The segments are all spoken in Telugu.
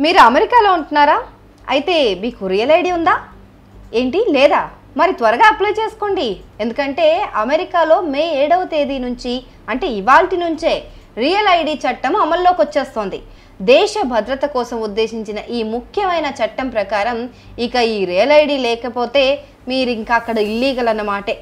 మీరు అమెరికాలో ఉంటున్నారా? అయితే మీకు రియల్ ఐడి ఉందా? ఏంటి లేదా? మరి త్వరగా అప్లై చేసుకోండి. ఎందుకంటే అమెరికాలో మే 7వ తేదీ నుంచి అంటే ఇవాల్టి నుంచే రియల్ ఐడి చట్టం అమల్లోకి వచ్చేస్తోంది. దేశ భద్రత కోసం ఉద్దేశించిన ఈ ముఖ్యమైన చట్టం ప్రకారం ఇక ఈ రియల్ ఐడి లేకపోతే మీరు ఇంకా అక్కడ ఇల్లీగల్ అన్నమాటే.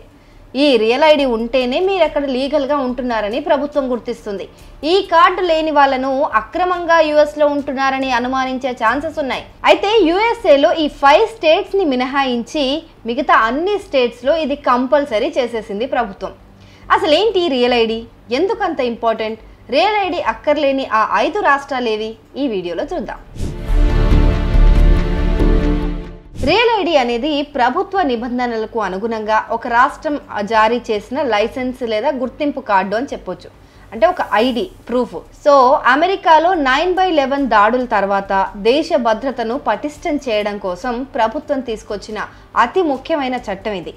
ఈ రియల్ ఐడి ఉంటేనే మీరు అక్కడ లీగల్గా ఉంటున్నారని ప్రభుత్వం గుర్తిస్తుంది. ఈ కార్డు లేని వాళ్ళను అక్రమంగా యుఎస్లో ఉంటున్నారని అనుమానించే ఛాన్సెస్ ఉన్నాయి. అయితే యుఎస్ఏలో ఈ 5 స్టేట్స్ని మినహాయించి మిగతా అన్ని స్టేట్స్లో ఇది కంపల్సరీ చేసేసింది ప్రభుత్వం. అసలు ఏంటి రియల్ ఐడి? ఎందుకంత ఇంపార్టెంట్? రియల్ ఐడి అక్కర్లేని ఆ 5 రాష్ట్రాలేవి? ఈ వీడియోలో చూద్దాం. రియల్ ఐడి అనేది ప్రభుత్వ నిబంధనలకు అనుగుణంగా ఒక రాష్ట్రం జారీ చేసిన లైసెన్స్ లేదా గుర్తింపు కార్డు అని చెప్పొచ్చు. అంటే ఒక ఐడి ప్రూఫ్. సో అమెరికాలో 9/11 దాడుల తర్వాత దేశ భద్రతను పటిష్టం చేయడం కోసం ప్రభుత్వం తీసుకొచ్చిన అతి ముఖ్యమైన చట్టం ఇది.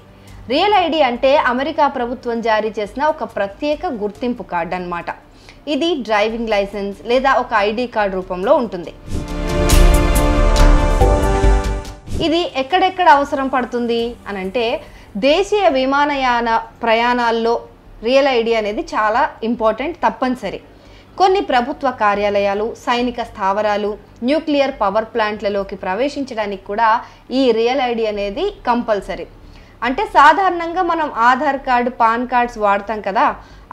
రియల్ ఐడి అంటే అమెరికా ప్రభుత్వం జారీ చేసిన ఒక ప్రత్యేక గుర్తింపు కార్డు అన్నమాట. ఇది డ్రైవింగ్ లైసెన్స్ లేదా ఒక ఐడి కార్డు రూపంలో ఉంటుంది. ఇది ఎక్కడెక్కడ అవసరం పడుతుంది అని అంటే దేశీయ విమానయాన ప్రయాణాల్లో రియల్ ఐడి అనేది చాలా ఇంపార్టెంట్, తప్పనిసరి. కొన్ని ప్రభుత్వ కార్యాలయాలు, సైనిక స్థావరాలు, న్యూక్లియర్ పవర్ ప్లాంట్లలోకి ప్రవేశించడానికి కూడా ఈ రియల్ ఐడి అనేది కంపల్సరీ. అంటే సాధారణంగా మనం ఆధార్ కార్డు, పాన్ కార్డ్స్ వాడతాం కదా,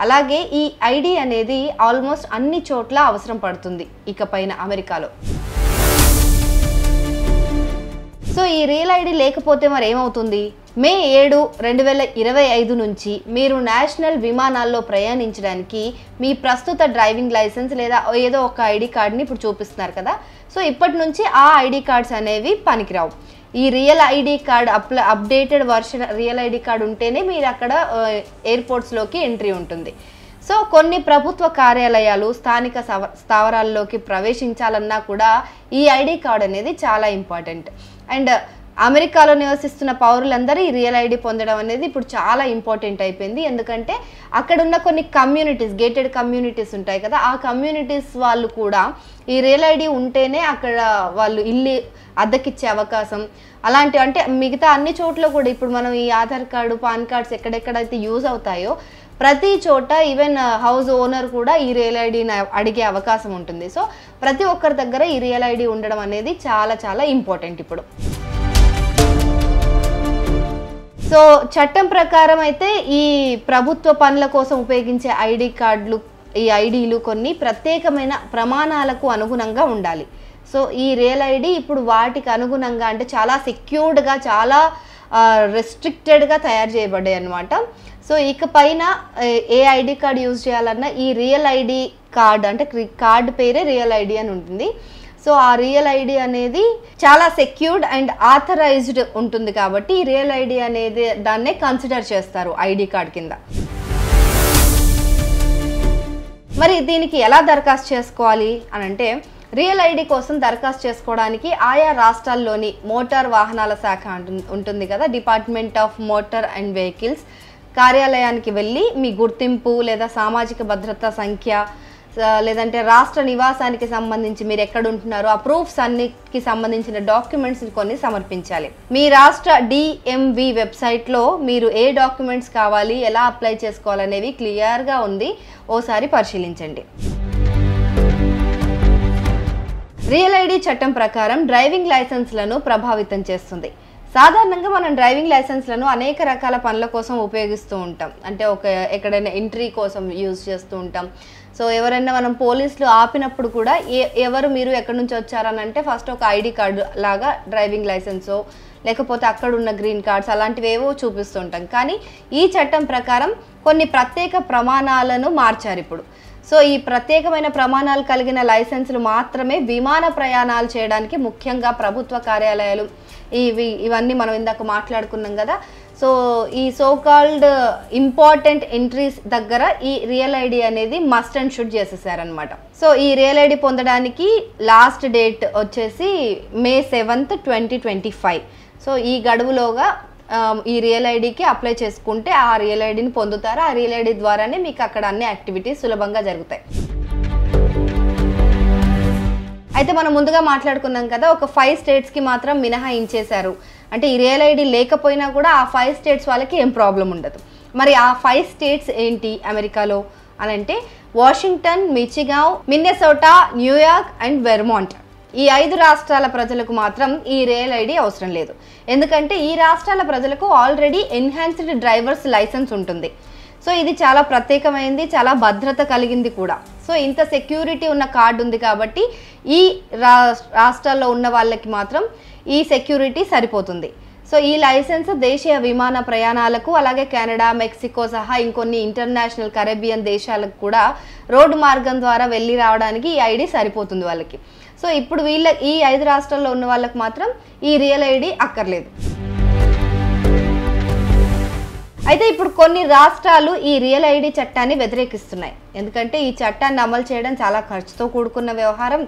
అలాగే ఈ ఐడి అనేది ఆల్మోస్ట్ అన్ని చోట్ల అవసరం పడుతుంది ఇకపైన అమెరికాలో. సో ఈ రియల్ ఐడి లేకపోతే మరి ఏమవుతుంది? మే 7, 2025 నుంచి మీరు నేషనల్ విమానాల్లో ప్రయాణించడానికి మీ ప్రస్తుత డ్రైవింగ్ లైసెన్స్ లేదా ఏదో ఒక ఐడి కార్డ్ని ఇప్పుడు చూపిస్తున్నారు కదా, సో ఇప్పటి నుంచి ఆ ఐడి కార్డ్స్ అనేవి పనికిరావు. ఈ real ID card updated version real ID card ఉంటేనే మీరు అక్కడ ఎయిర్పోర్ట్స్లోకి ఎంట్రీ ఉంటుంది. సో కొన్ని ప్రభుత్వ కార్యాలయాలు, స్థానిక స్థావరాల్లోకి ప్రవేశించాలన్నా కూడా ఈ ఐడి కార్డ్ అనేది చాలా ఇంపార్టెంట్. అండ్ అమెరికాలో నివసిస్తున్న పౌరులందరూ ఈ రియల్ ఐడి పొందడం అనేది ఇప్పుడు చాలా ఇంపార్టెంట్ అయిపోయింది. ఎందుకంటే అక్కడ ఉన్న కొన్ని కమ్యూనిటీస్, గేటెడ్ కమ్యూనిటీస్ ఉంటాయి కదా, ఆ కమ్యూనిటీస్ వాళ్ళు కూడా ఈ రియల్ ఐడి ఉంటేనే అక్కడ వాళ్ళు ఇల్లు అద్దెకిచ్చే అవకాశం అలాంటివి. అంటే మిగతా అన్ని చోట్ల కూడా ఇప్పుడు మనం ఈ ఆధార్ కార్డు, పాన్ కార్డ్స్ ఎక్కడెక్కడైతే యూజ్ అవుతాయో ప్రతి చోట ఈవెన్ హౌస్ ఓనర్ కూడా ఈ రియల్ ఐడిని అడిగే అవకాశం ఉంటుంది. సో ప్రతి ఒక్కరి దగ్గర ఈ రియల్ ఐడి ఉండడం అనేది చాలా చాలా ఇంపార్టెంట్ ఇప్పుడు. సో చట్టం ప్రకారం అయితే ఈ ప్రభుత్వ పనుల కోసం ఉపయోగించే ఐడి కార్డులు, ఈ ఐడీలు కొన్ని ప్రత్యేకమైన ప్రమాణాలకు అనుగుణంగా ఉండాలి. సో ఈ రియల్ ఐడి ఇప్పుడు వాటికి అనుగుణంగా అంటే చాలా సెక్యూర్డ్గా, చాలా రెస్ట్రిక్టెడ్గా తయారు చేయబడ్డాయి అన్నమాట. సో ఇకపైన ఏ ఐడి కార్డ్ యూజ్ చేయాలన్నా ఈ రియల్ ఐడి కార్డ్, అంటే కార్డ్ పేరే రియల్ ఐడి అని ఉంటుంది. సో ఆ రియల్ ఐడి అనేది చాలా సెక్యూర్డ్ అండ్ ఆథరైజ్డ్ ఉంటుంది కాబట్టి ఈ రియల్ ఐడి అనేది దాన్నే కన్సిడర్ చేస్తారు ఐడి కార్డ్ కింద. మరి దీనికి ఎలా దరఖాస్తు చేసుకోవాలి అని అంటే రియల్ ఐడి కోసం దరఖాస్తు చేసుకోవడానికి ఆయా రాష్ట్రాల్లోని మోటార్ వాహనాల శాఖ ఉంటుంది కదా, department of motor and vehicles కార్యాలయానికి వెళ్ళి మీ గుర్తింపు లేదా సామాజిక భద్రతా సంఖ్య లేదంటే రాష్ట్ర నివాసానికి సంబంధించి మీరు ఎక్కడ ఉంటున్నారో ఆ ప్రూఫ్స్ అన్నిటికి సంబంధించిన డాక్యుమెంట్స్ కొన్ని సమర్పించాలి. మీ రాష్ట్ర DMV వెబ్సైట్లో మీరు ఏ డాక్యుమెంట్స్ కావాలి, ఎలా అప్లై చేసుకోవాలనేవి క్లియర్గా ఉంది, ఓసారి పరిశీలించండి. రియల్ ఐడి చట్టం ప్రకారం డ్రైవింగ్ లైసెన్స్లను ప్రభావితం చేస్తుంది. సాధారణంగా మనం డ్రైవింగ్ లైసెన్స్లను అనేక రకాల పనుల కోసం ఉపయోగిస్తూ ఉంటాం. అంటే ఎక్కడైనా ఎంట్రీ కోసం యూజ్ చేస్తూ ఉంటాం. సో ఎవరైనా మనం పోలీసులు ఆపినప్పుడు కూడా ఎవరు మీరు ఎక్కడి నుంచి వచ్చారని అంటే ఫస్ట్ ఒక ఐడి కార్డు లాగా డ్రైవింగ్ లైసెన్సో లేకపోతే అక్కడ ఉన్న గ్రీన్ కార్డ్స్ అలాంటివి ఏవో చూపిస్తుంటాం. కానీ ఈ చట్టం ప్రకారం కొన్ని ప్రత్యేక ప్రమాణాలను మార్చారు ఇప్పుడు. సో ఈ ప్రత్యేకమైన ప్రమాణాలు కలిగిన లైసెన్సులు మాత్రమే విమాన ప్రయాణాలు చేయడానికి, ముఖ్యంగా ప్రభుత్వ కార్యాలయాలు ఇవన్నీ మనం ఇందాక మాట్లాడుకున్నాం కదా. సో ఈ సోకాల్డ్ ఇంపార్టెంట్ ఎంట్రీస్ దగ్గర ఈ రియల్ ఐడి అనేది మస్ట్ అండ్ షుడ్ చేసేసారనమాట. సో ఈ రియల్ ఐడి పొందడానికి లాస్ట్ డేట్ వచ్చేసి మే 7, 2025. సో ఈ గడువులోగా ఈ రియల్ ఐడికి అప్లై చేసుకుంటే ఆ రియల్ ఐడిని పొందుతారు. ఆ రియల్ ఐడి ద్వారానే మీకు అక్కడ అన్ని యాక్టివిటీస్ సులభంగా జరుగుతాయి. అయితే మనం ముందుగా మాట్లాడుకున్నాం కదా, ఒక 5 స్టేట్స్కి మాత్రం మినహాయించేశారు. అంటే ఈ రియల్ ఐడి లేకపోయినా కూడా ఆ 5 స్టేట్స్ వాళ్ళకి ఏం ప్రాబ్లం ఉండదు. మరి ఆ 5 స్టేట్స్ ఏంటి అమెరికాలో అని అంటే Washington, Michigan, Minnesota, New York and Vermont. ఈ 5 రాష్ట్రాల ప్రజలకు మాత్రం ఈ రియల్ ఐడి అవసరం లేదు. ఎందుకంటే ఈ రాష్ట్రాల ప్రజలకు ఆల్రెడీ ఎన్హాన్స్డ్ డ్రైవర్స్ లైసెన్స్ ఉంటుంది. సో ఇది చాలా ప్రత్యేకమైంది, చాలా భద్రత కలిగింది కూడా. సో ఇంత సెక్యూరిటీ ఉన్న కార్డు ఉంది కాబట్టి ఈ రాష్ట్రాల్లో ఉన్న వాళ్ళకి మాత్రం ఈ సెక్యూరిటీ సరిపోతుంది. సో ఈ లైసెన్స్ దేశీయ విమాన ప్రయాణాలకు, అలాగే కెనడా, మెక్సికో సహా ఇంకొన్ని ఇంటర్నేషనల్ కరేబియన్ దేశాలకు కూడా రోడ్డు మార్గం ద్వారా వెళ్ళి రావడానికి ఈ ఐడి సరిపోతుంది వాళ్ళకి. సో ఇప్పుడు ఈ 5 రాష్ట్రాల్లో ఉన్న వాళ్ళకి మాత్రం ఈ రియల్ ఐడి అక్కర్లేదు. అయితే ఇప్పుడు కొన్ని రాష్ట్రాలు ఈ రియల్ ఐడి చట్టాన్ని వ్యతిరేకిస్తున్నాయి. ఎందుకంటే ఈ చట్టాన్ని అమలు చేయడం చాలా ఖర్చుతో కూడుకున్న వ్యవహారం.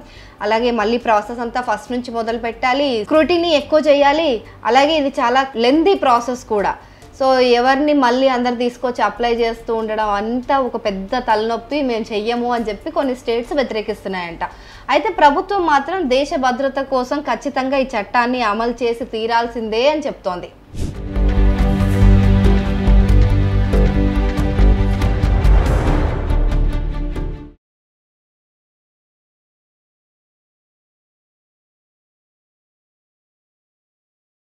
అలాగే మళ్ళీ ప్రాసెస్ అంతా ఫస్ట్ నుంచి మొదలు పెట్టాలి, స్క్రూటినీ ఎక్కువ చేయాలి, అలాగే ఇది చాలా లెంతీ ప్రాసెస్ కూడా. సో ఎవరిని మళ్ళీ అందరు తీసుకొచ్చి అప్లై చేస్తూ ఉండడం అంతా ఒక పెద్ద తలనొప్పి, మేము చెయ్యము అని చెప్పి కొన్ని స్టేట్స్ వ్యతిరేకిస్తున్నాయంట. అయితే ప్రభుత్వం మాత్రం దేశ భద్రత కోసం ఖచ్చితంగా ఈ చట్టాన్ని అమలు చేసి తీరాల్సిందే అని చెప్తోంది.